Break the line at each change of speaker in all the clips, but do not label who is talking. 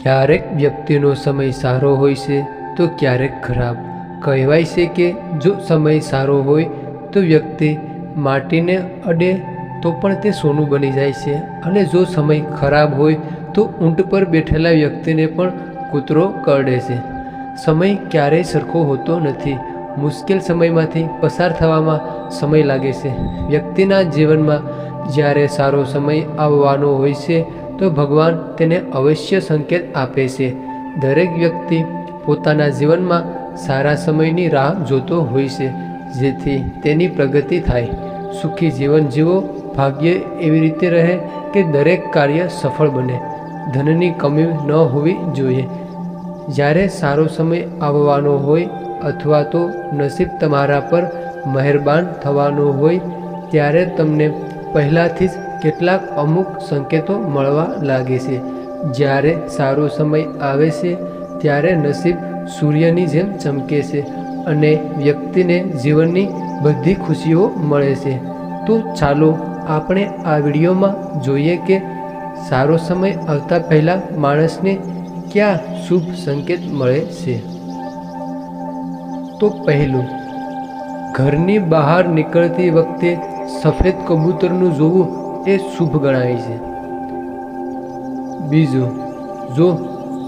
ક્યારેક વ્યક્તિનો સમય સારો હોય છે તો ક્યારેક ખરાબ. કહેવાય છે કે જો સમય સારો હોય તો વ્યક્તિ માટીને અડે તો પણ તે સોનું બની જાય છે, અને જો સમય ખરાબ હોય તો ઊંટ પર બેઠેલા વ્યક્તિને પણ કૂતરો કરડે છે. સમય ક્યારેય સરખો હોતો નથી. મુશ્કેલ સમયમાંથી પસાર થવામાં સમય લાગે છે. વ્યક્તિના જીવનમાં જ્યારે સારો સમય આવવાનો હોય છે તો ભગવાન તેને અવશ્ય સંકેત આપે છે. દરેક વ્યક્તિ પોતાના જીવનમાં સારા સમયની રાહ જોતો હોય છે, જેથી તેની પ્રગતિ થાય. સુખી જીવન જીવો. ભાગ્ય એવી રીતે રહે કે દરેક કાર્ય સફળ બને. ધનની કમી ન હોવી જોઈએ. જ્યારે સારો સમય આવવાનો હોય અથવા તો નસીબ તમારા પર મહેરબાન થવાનું હોય ત્યારે તમને પહેલાંથી જ કેટલાક અમુક સંકેતો મળવા લાગે છે. જ્યારે સારો સમય આવે છે ત્યારે નસીબ સૂર્યની જેમ ચમકે છે અને વ્યક્તિને જીવનની બધી ખુશીઓ મળે છે. તો ચાલો આપણે આ વિડીયોમાં જોઈએ કે સારો સમય આવતા પહેલાં માણસને ક્યાં શુભ સંકેત મળે છે. તો પહેલું, ઘરની બહાર નીકળતી વખતે સફેદ કબૂતરનું જોવું એ શુભ ગણાય છે. બીજું, જો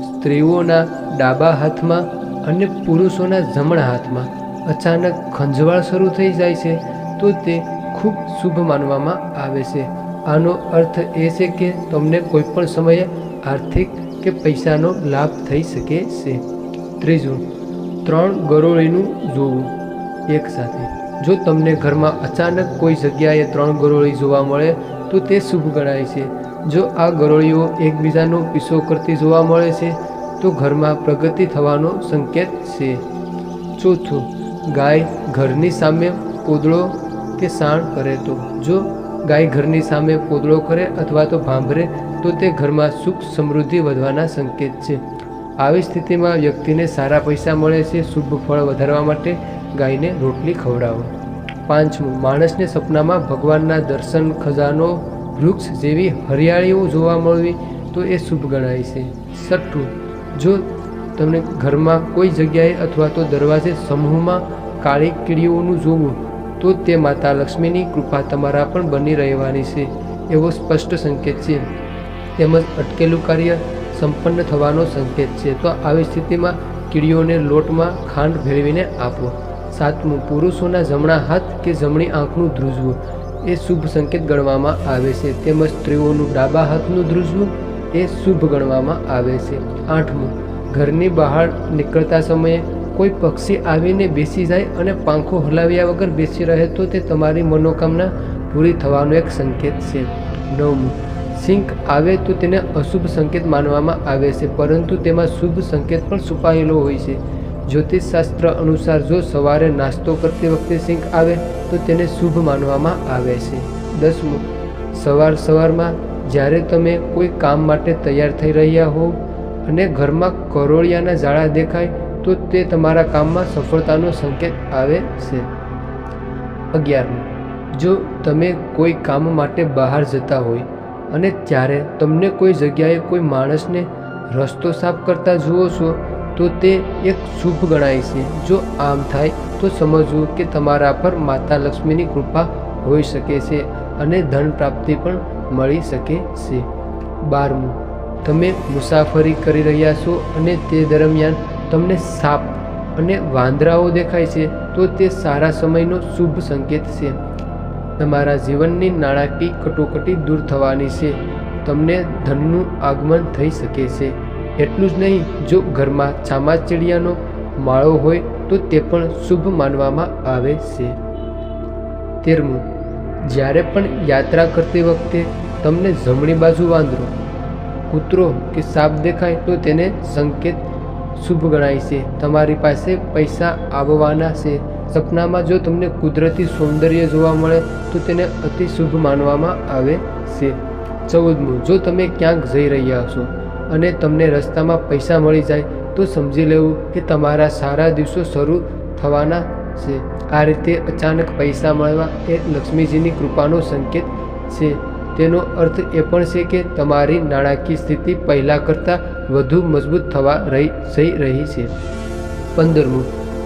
સ્ત્રીઓના ડાબા હાથમાં અને પુરુષોના જમણા હાથમાં અચાનક ખંજવાળ શરૂ થઈ જાય છે તો તે ખૂબ શુભ માનવામાં આવે છે. આનો અર્થ એ છે કે તમને કોઈપણ સમયે આર્થિક કે પૈસાનો લાભ થઈ શકે છે. ત્રીજું, 3 ગરોળીનું જોવું એકસાથે. જો તમને ઘરમાં અચાનક કોઈ જગ્યાએ 3 ગરોળી જોવા મળે તો તે શુભ ગણાય છે. જો આ ગરોળીઓ એકબીજાનો પીછો કરતી જોવા મળે છે તો ઘરમાં પ્રગતિ થવાનો સંકેત છે. ચોથું, ગાય ઘરની સામે પોદળો કે સાણ કરે તો. જો ગાય ઘરની સામે પોદળો કરે અથવા તો ભાંભરે તો તે ઘરમાં સુખ સમૃદ્ધિ વધવાના સંકેત છે. આવી સ્થિતિમાં વ્યક્તિને સારા પૈસા મળે છે. શુભ ફળ વધારવા માટે ગાયને રોટલી ખવડાવો. પાંચમું, માણસને સપનામાં ભગવાનના દર્શન, ખજાનો, વૃક્ષ જેવી હરિયાળીઓ જોવા મળવી તો એ શુભ ગણાય છે. છઠ્ઠું, જો તમને ઘરમાં કોઈ જગ્યાએ અથવા તો દરવાજે સમૂહમાં કાળી કીડીઓનું જોવું તો તે માતા લક્ષ્મીની કૃપા તમારા પણ બની રહેવાની છે એવો સ્પષ્ટ સંકેત છે. તેમજ અટકેલું કાર્ય સંપન્ન થવાનો સંકેત છે. તો આવી સ્થિતિમાં કીડીઓને લોટમાં ખાંડ ભેળવીને આપો. સાતમું, પુરુષોના જમણા હાથ કે જમણી આંખનું ધ્રુજવું એ શુભ સંકેત ગણવામાં આવે છે. તેમજ સ્ત્રીઓનું ડાબા હાથનું ધ્રુજવું એ શુભ ગણવામાં આવે છે. આઠમું, ઘરની બહાર નીકળતા સમયે કોઈ પક્ષી આવીને બેસી જાય અને પાંખો હલાવ્યા વગર બેસી રહે તો તે તમારી મનોકામના પૂરી થવાનો એક સંકેત છે. નવમું, સિંહ આવે તો તેને અશુભ સંકેત માનવામાં આવે છે, પરંતુ તેમાં શુભ સંકેત પણ છુપાયેલો હોય છે. જ્યોતિષશાસ્ત્ર અનુસાર જો સવારે નાસ્તો કરતી વખતે સિંહ આવે તો તેને શુભ માનવામાં આવે છે. 10મું, સવારમાં જ્યારે તમે કોઈ કામ માટે તૈયાર થઈ રહ્યા હો અને ઘરમાં કરોળિયાના જાળા દેખાય તો તે તમારા કામમાં સફળતાનો સંકેત આવે છે. 11મું, જો તમે કોઈ કામ માટે બહાર જતા હોય અને ત્યારે તમને કોઈ જગ્યાએ કોઈ માણસને રસ્તો સાફ કરતા જુઓ છો તો તે એક શુભ ગણાય છે. જો આમ થાય તો સમજવું કે તમારા પર માતા લક્ષ્મીની કૃપા હોઈ શકે છે અને ધન પ્રાપ્તિ પણ મળી શકે છે. 12મું, તમે મુસાફરી કરી રહ્યા છો અને તે દરમિયાન તમને સાપ અને વાંદરાઓ દેખાય છે તો તે સારા સમયનો શુભ સંકેત છે. તમારા જીવનની નાણાકીય કટોકટી દૂર થવાની છે. તમને ધનનું આગમન થઈ શકે છે. એટલું જ નહીં, જો ઘરમાં ચામાચીડિયાનો માળો હોય તો તે પણ શુભ માનવામાં આવે છે. 13મું, જ્યારે પણ યાત્રા કરતી વખતે તમને જમણી બાજુ વાંદરો, કૂતરો કે સાપ દેખાય તો તેને સંકેત શુભ ગણાય છે. તમારી પાસે પૈસા આવવાના છે. સપનામાં જો તમને કુદરતી સૌંદર્ય જોવા મળે તો તેને અતિ શુભ માનવામાં આવે છે. 14મું, જો તમે ક્યાંક જઈ રહ્યા છો અને તમને રસ્તામાં પૈસા મળી જાય તો સમજી લેવું કે તમારા સારા દિવસો શરૂ થવાના છે. આ રીતે અચાનક પૈસા મળવા એ લક્ષ્મીજીની કૃપાનો સંકેત છે. તેનો અર્થ એ પણ છે કે તમારી નાણાકીય સ્થિતિ પહેલાં કરતાં વધુ મજબૂત થવા જઈ રહી છે. 15મું,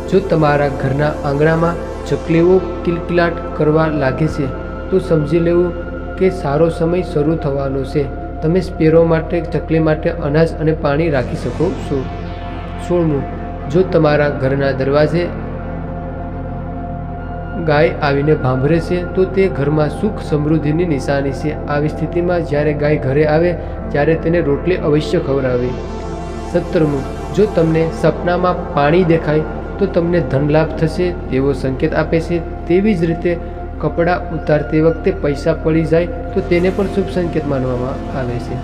જો તમારા ઘરના આંગણામાં ચકલીઓ કિલકિલાટ કરવા લાગે છે તો સમજી લેવું કે સારો સમય શરૂ થવાનો છે. તમે સ્પેરો માટે ચકલી માટે અનાજ અને પાણી રાખી શકો છો. 16મું, જો તમારા ઘરના દરવાજે ગાય આવીને ભાંભરે છે તો તે ઘરમાં સુખ સમૃદ્ધિની નિશાની છે. આવી સ્થિતિમાં જ્યારે ગાય ઘરે આવે ત્યારે તેને રોટલી અવશ્ય ખવડાવવી. 17મું, જો તમને સપનામાં પાણી દેખાય તો તમને ધનલાભ થશે તેવો સંકેત આપે છે. તેવી જ રીતે કપડાં ઉતારતી વખતે પૈસા પડી જાય તો તેને પણ શુભ સંકેત માનવામાં આવે છે.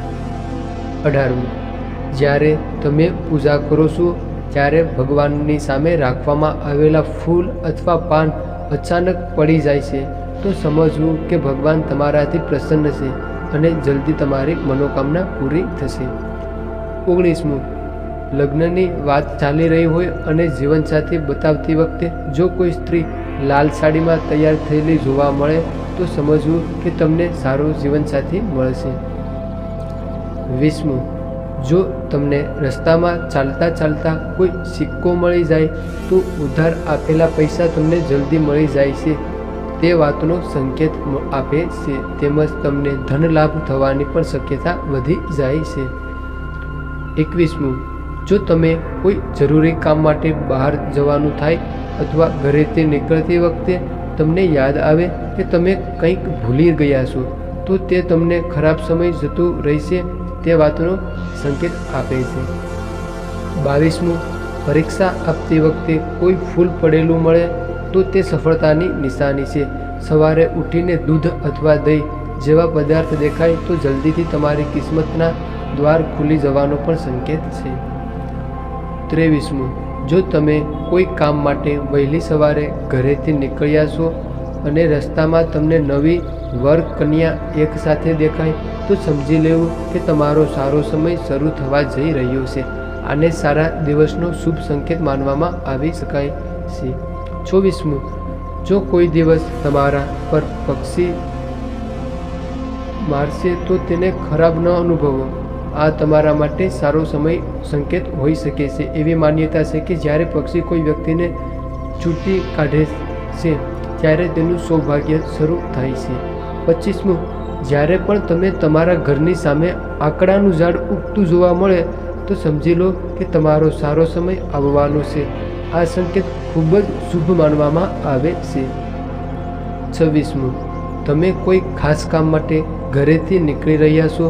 18મું, જ્યારે તમે પૂજા કરો છો ત્યારે ભગવાનની સામે રાખવામાં આવેલા ફૂલ અથવા પાન અચાનક પડી જાય છે તો સમજવું કે ભગવાન તમારાથી પ્રસન્ન છે અને જલ્દી તમારી મનોકામના પૂરી થશે. 19મું, લગ્નની વાત ચાલી રહી હોય અને જીવનસાથી બતાવતી વખતે જો કોઈ સ્ત્રી લાલ સાડીમાં તૈયાર થયેલી જોવા મળે તો સમજવું કે તમને સારો જીવનસાથી મળશે. 20મું, જો તમને રસ્તામાં ચાલતા ચાલતા કોઈ સિક્કો મળી જાય તો ઉધાર આપેલા પૈસા તમને જલ્દી મળી જાય છે તે વાતનો સંકેત આપે છે. તેમજ તમને ધન લાભ થવાની પણ શક્યતા વધી જાય છે. 21મું, જો તમે કોઈ જરૂરી કામ માટે બહાર જવાનું થાય અથવા ઘરેથી નીકળતી વખતે તમને યાદ આવે કે તમે કંઈક ભૂલી ગયા છો તો તે તમને ખરાબ સમય જતું રહેશે તે વાતનો સંકેત આપે છે. 22મું, પરીક્ષા આપતી વખતે કોઈ ફૂલ પડેલું મળે તો તે સફળતાની નિશાની છે. સવારે ઉઠીને દૂધ અથવા દહીં જેવા પદાર્થ દેખાય તો જલ્દીથી તમારી કિસ્મતના દ્વાર ખુલી જવાનો પણ સંકેત છે. 23મું, જો તમે કોઈ કામ માટે વહેલી સવારે ઘરેથી નીકળ્યા છો અને રસ્તામાં તમને નવી વર કન્યા એક સાથે દેખાય તો સમજી લેવું કે તમારો સારો સમય શરૂ થવા જઈ રહ્યો છે. આને સારા દિવસનો શુભ સંકેત માનવામાં આવી શકાય છે. 24મું, જો કોઈ દિવસ તમારા પર પક્ષી મારશે તો તેને ખરાબ ન અનુભવો. આ તમારા માટે સારો સમય સંકેત હોઈ શકે છે. એવી માન્યતા છે કે જ્યારે પક્ષી કોઈ વ્યક્તિને ચૂંટી કાઢે છે ત્યારે તેનું સૌભાગ્ય શરૂ થાય છે. 25મું, જ્યારે પણ તમે તમારા ઘરની સામે આંકડાનું ઝાડ ઉગતું જોવા મળે તો સમજી લો કે તમારો સારો સમય આવવાનો છે. આ સંકેત ખૂબ જ શુભ માનવામાં આવે છે. 26મું, તમે કોઈ ખાસ કામ માટે ઘરેથી નીકળી રહ્યા છો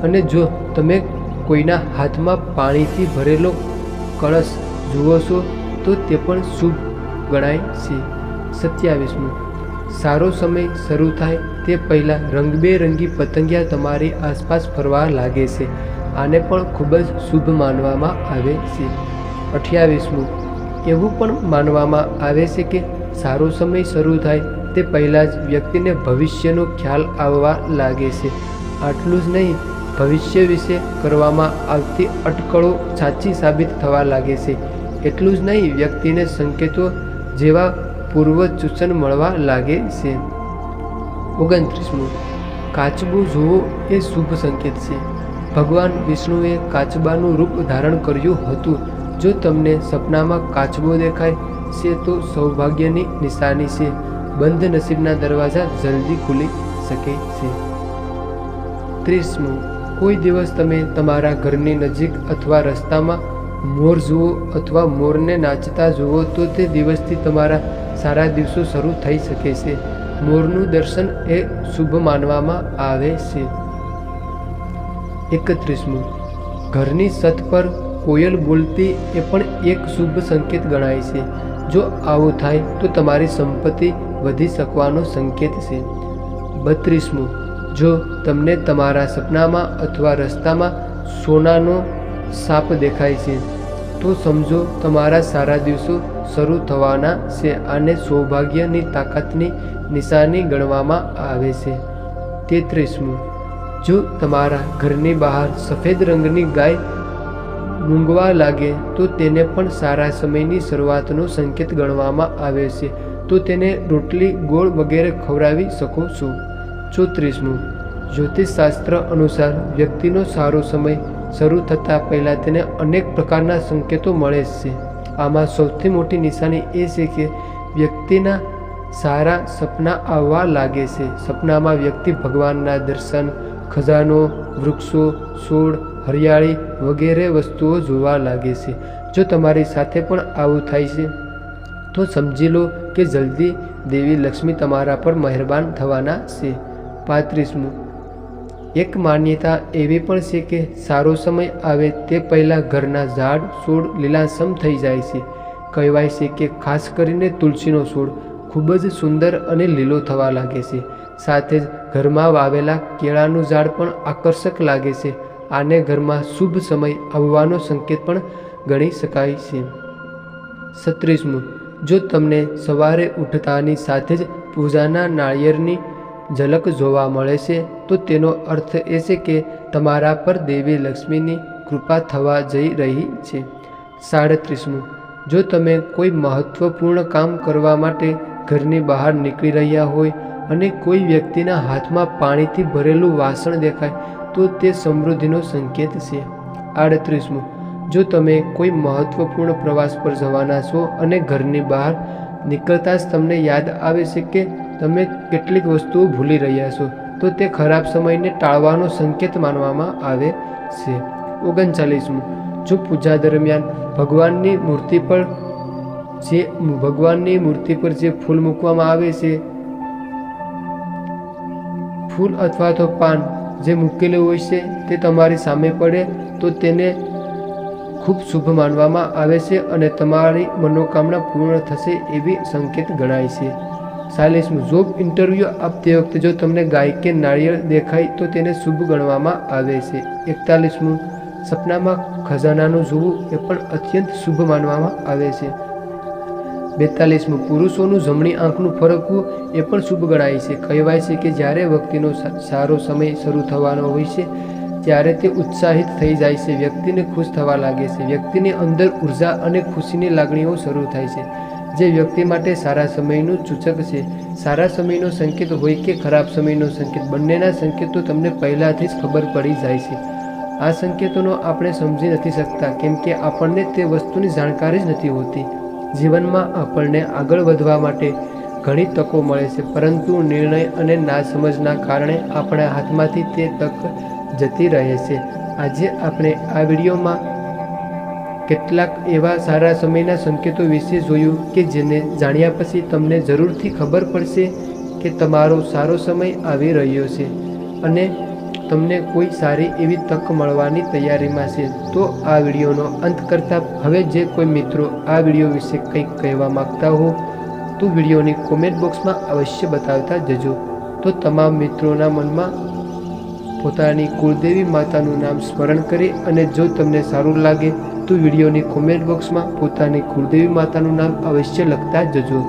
અને જો તમે કોઈના હાથમાં પાણીથી ભરેલો કળશ જુઓ છો તો તે પણ શુભ ગણાય છે. 27મું, સારો સમય શરૂ થાય તે પહેલાં રંગબેરંગી પતંગિયા તમારી આસપાસ ફરવા લાગે છે. આને પણ ખૂબ જ શુભ માનવામાં આવે છે. 28મું, એવું પણ માનવામાં આવે છે કે સારો સમય શરૂ થાય તે પહેલાં જ વ્યક્તિને ભવિષ્યનો ખ્યાલ આવવા લાગે છે. આટલું જ નહીં, ભવિષ્ય વિશે કરવામાં આવતી અટકળો સાચી સાબિત થવા લાગે છે. એટલું જ નહીં, વ્યક્તિને સંકેતો જેવા પૂર્વસૂચન મળવા લાગે છે. 29મું, કાચબું જોવું એ શુભ સંકેત છે. ભગવાન વિષ્ણુએ કાચબાનું રૂપ ધારણ કર્યું હતું. જો તમને સપનામાં કાચબો દેખાય છે તો સૌભાગ્યની નિશાની છે. બંધ નસીબના દરવાજા જલ્દી ખુલી શકે છે. 30મું, કોઈ દિવસ તમે તમારા ઘરની નજીક અથવા રસ્તામાં મોર જુઓ અથવા મોરને નાચતા જુઓ તો તે દિવસથી તમારા સારા દિવસો શરૂ થઈ શકે છે. મોરનું દર્શન એ શુભ માનવામાં આવે છે. 31મું, ઘરની છત પર કોયલ બોલતી એ પણ એક શુભ સંકેત ગણાય છે. જો આવું થાય તો તમારી સંપત્તિ વધી શકવાનો સંકેત છે. 32મું, જો તમને તમારા સપનામાં અથવા રસ્તામાં સોનાનો સાપ દેખાય છે તો સમજો તમારા સારા દિવસો શરૂ થવાના છે. આને સૌભાગ્યની તાકાતની નિશાની ગણવામાં આવે છે. 33મું, જો તમારા ઘરની બહાર સફેદ રંગની ગાય મૂંગવા લાગે તો તેને પણ સારા સમયની શરૂઆતનો સંકેત ગણવામાં આવે છે. તો તેને રોટલી, ગોળ વગેરે ખવડાવી શકો છો. 34મું, જ્યોતિષશાસ્ત્ર અનુસાર વ્યક્તિનો સારો સમય શરૂ થતાં પહેલાં તેને અનેક પ્રકારના સંકેતો મળે છે. આમાં સૌથી મોટી નિશાની એ છે કે વ્યક્તિના સારા સપના આવવા લાગે છે. સપનામાં વ્યક્તિ ભગવાનના દર્શન, ખજાનો, વૃક્ષો, છોડ, હરિયાળી વગેરે વસ્તુઓ જોવા લાગે છે. જો તમારી સાથે પણ આવું થાય છે તો સમજી લો કે જલ્દી દેવી લક્ષ્મી તમારા પર મહેરબાન થવાના છે. 35. એક માન્યતા એવી પણ છે કે સારો સમય આવે તે પહેલાં ઘરના ઝાડ છોડ લીલાછમ થઈ જાય છે. કહેવાય છે કે ખાસ કરીને તુલસીનો છોડ ખૂબ જ સુંદર અને લીલો થવા લાગે છે. સાથે જ ઘરમાં વાવેલા કેળાનું ઝાડ પણ આકર્ષક લાગે છે. આને ઘરમાં શુભ સમય આવવાનો સંકેત પણ ગણી શકાય છે. 36. જો તમને સવારે ઉઠતાની સાથે જ પૂજાના નાળિયેરની ઝલક જોવા મળે છે તો તેનો અર્થ એ છે કે તમારા પર દેવી લક્ષ્મીની કૃપા થવા જઈ રહી છે. 37. જો તમે કોઈ મહત્વપૂર્ણ કામ કરવા માટે ઘરની બહાર નીકળી રહ્યા હોય અને કોઈ વ્યક્તિના હાથમાં પાણીથી ભરેલું વાસણ દેખાય તો તે સમૃદ્ધિનો સંકેત છે. 38. જો તમે કોઈ મહત્વપૂર્ણ પ્રવાસ પર જવાના છો અને ઘરની બહાર નીકળતા જ તમને યાદ આવે છે કે તમે કેટલીક વસ્તુઓ ભૂલી રહ્યા છો તો તે ખરાબ સમયને ટાળવાનો સંકેત માનવામાં આવે છે. 39. જો પૂજા દરમિયાન ભગવાનની મૂર્તિ પર જે ફૂલ મૂકવામાં આવે છે, ફૂલ અથવા તો પાન જે મૂકેલું હોય છે તે તમારી સામે પડે તો તેને ખૂબ શુભ માનવામાં આવે છે અને તમારી મનોકામના પૂર્ણ થશે એવી સંકેત ગણાય છે. 40. જોબ ઇન્ટરવ્યૂ આપતી વખતે જો તમને ગાય કે નાળિયેર દેખાય તો તેને શુભ ગણવામાં આવે છે. 41. સપનામાં ખજાનાનું જોવું એ પણ અત્યંત શુભ માનવામાં આવે છે. 42. પુરુષોનું જમણી આંખનું ફરકવું એ પણ શુભ ગણાય છે. કહેવાય છે કે જ્યારે વ્યક્તિનો સારો સમય શરૂ થવાનો હોય છે ત્યારે તે ઉત્સાહિત થઈ જાય છે, વ્યક્તિને ખુશ થવા લાગે છે, વ્યક્તિની અંદર ઉર્જા અને ખુશીની લાગણીઓ શરૂ થાય છે, જે વ્યક્તિ માટે સારા સમયનું સૂચક છે. સારા સમયનો સંકેત હોય કે ખરાબ સમયનો સંકેત, બંનેના સંકેતો તમને પહેલાંથી જ ખબર પડી જાય છે. આ સંકેતોનો આપણે સમજી નથી શકતા કેમ કે આપણને તે વસ્તુની જાણકારી જ નથી હોતી. જીવનમાં આપણને આગળ વધવા માટે ઘણી તકો મળે છે, પરંતુ નિર્ણય અને નાસમજના કારણે આપણા હાથમાંથી તે તક જતી રહે છે. આજે આપણે આ વિડીયોમાં કેટલાક એવા સારા સમયના સંકેતો વિશે જોયું કે જેને જાણ્યા પછી તમને જરૂરથી ખબર પડશે કે તમારો સારો સમય આવી રહ્યો છે અને તમને કોઈ સારી એવી તક મળવાની તૈયારીમાં છે. તો આ વિડીયોનો અંત કરતાં હવે જે કોઈ મિત્રો આ વિડીયો વિશે કંઈક કહેવા માગતા હો તો વિડીયોની કોમેન્ટ બોક્સમાં અવશ્ય બતાવતા જજો. તો તમામ મિત્રોના મનમાં પોતાની કુળદેવી માતાનું નામ સ્મરણ કરી અને જો તમને સારું લાગે તો વિડીયોની કોમેન્ટ બોક્સમાં પોતાની કુળદેવી માતાનું નામ અવશ્ય લખતા જજો.